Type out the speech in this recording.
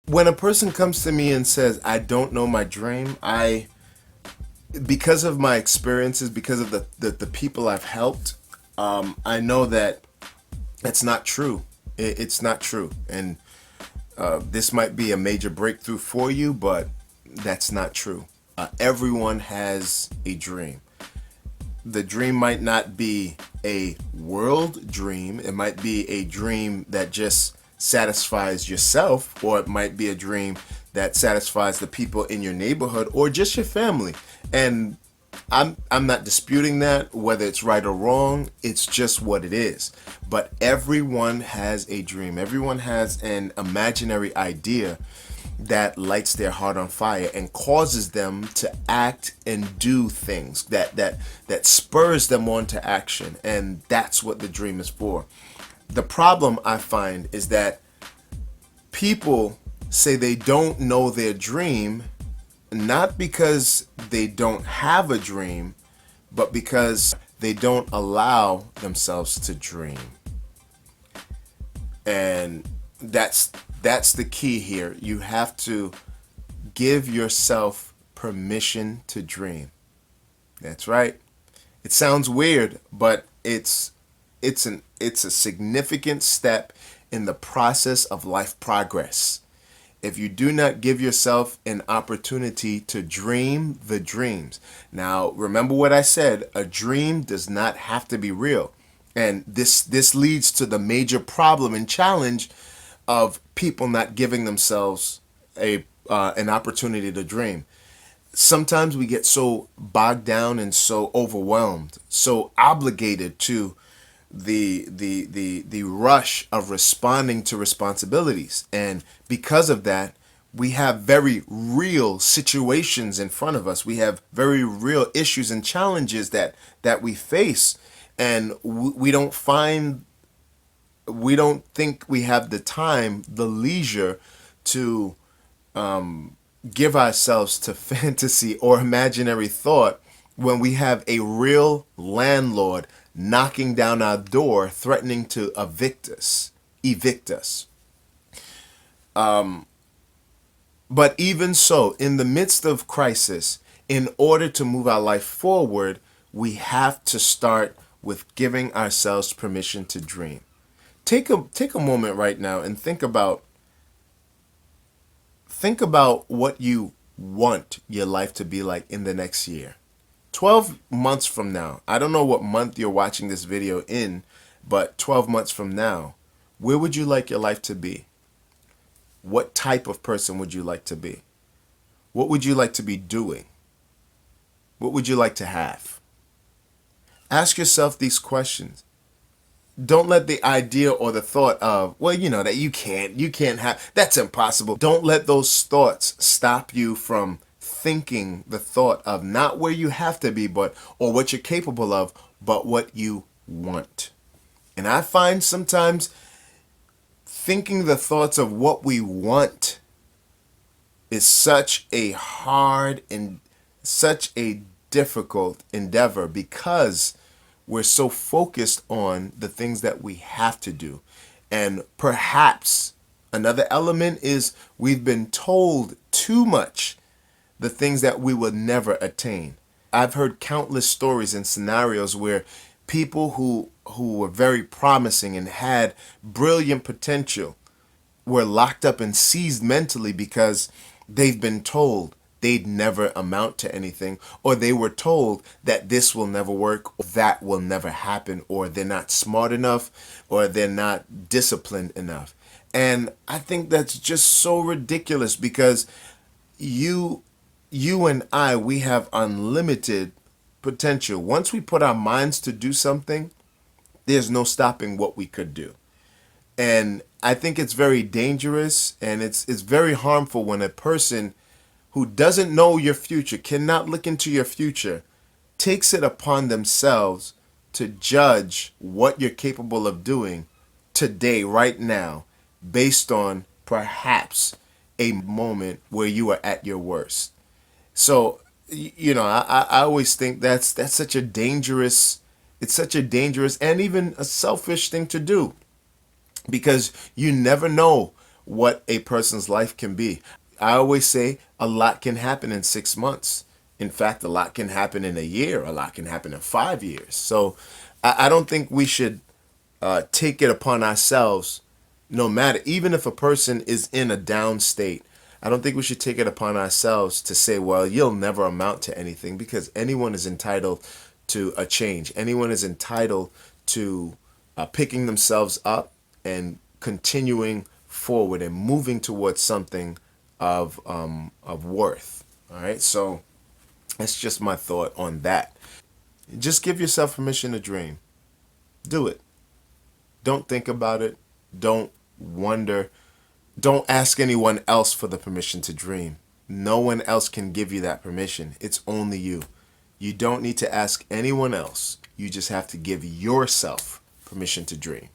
When a person comes to me and says, I don't know my dream, because of my experiences, because of the people I've helped, I know that it's not true. It's not true. And this might be a major breakthrough for you, but that's not true. Everyone has a dream. The dream might not be a world dream. It might be a dream that just satisfies yourself, or it might be a dream that satisfies the people in your neighborhood or just your family. And I'm not disputing that, whether it's right or wrong. It's just what it is. But everyone has a dream. Everyone has an imaginary idea that lights their heart on fire and causes them to act and do things that spurs them on to action. And that's what the dream is for. The problem I find is that people say they don't know their dream, not because they don't have a dream, but because they don't allow themselves to dream. And that's the key here. You have to give yourself permission to dream. That's right. It sounds weird, but it's a significant step in the process of life progress. If you do not give yourself an opportunity to dream the dreams. Now, remember what I said, a dream does not have to be real. And this leads to the major problem and challenge of people not giving themselves a an opportunity to dream. Sometimes we get so bogged down and so overwhelmed, so obligated to the rush of responding to responsibilities, and because of that, we have very real situations in front of us. We have very real issues and challenges that we face, and we don't think we have the time, the leisure to give ourselves to fantasy or imaginary thought when we have a real landlord knocking down our door, threatening to evict us. But even so, in the midst of crisis, in order to move our life forward, we have to start with giving ourselves permission to dream. Take a moment right now and think about what you want your life to be like in the next year. 12 months from now, I don't know what month you're watching this video in, but 12 months from now, where would you like your life to be? What type of person would you like to be? What would you like to be doing? What would you like to have? Ask yourself these questions. Don't let the idea or the thought of, well, that you can't have, that's impossible. Don't let those thoughts stop you from thinking the thought of not where you have to be, but, or what you're capable of, but what you want. And I find sometimes thinking the thoughts of what we want is such a hard and such a difficult endeavor, because we're so focused on the things that we have to do. And perhaps another element is we've been told too much the things that we will never attain. I've heard countless stories and scenarios where people who were very promising and had brilliant potential were locked up and seized mentally because they've been told they'd never amount to anything, or they were told that this will never work, or that will never happen, or they're not smart enough, or they're not disciplined enough. And I think that's just so ridiculous, because you and I, we have unlimited potential. Once we put our minds to do something, there's no stopping what we could do. And I think it's very dangerous, and it's very harmful when a person who doesn't know your future, cannot look into your future, takes it upon themselves to judge what you're capable of doing today, right now, based on perhaps a moment where you are at your worst. So, I always think that's such a dangerous, it's such a dangerous and even a selfish thing to do, because you never know what a person's life can be. I always say a lot can happen in 6 months. In fact, a lot can happen in a year. A lot can happen in 5 years. So I don't think we should take it upon ourselves, no matter, even if a person is in a down state. I don't think we should take it upon ourselves to say, well, you'll never amount to anything, because anyone is entitled to a change. Anyone is entitled to picking themselves up and continuing forward and moving towards something of worth. All right, so that's just my thought on that. Just give yourself permission to dream. Do it. Don't think about it. Don't wonder. Don't ask anyone else for the permission to dream. No one else can give you that permission. It's only you. You don't need to ask anyone else. You just have to give yourself permission to dream.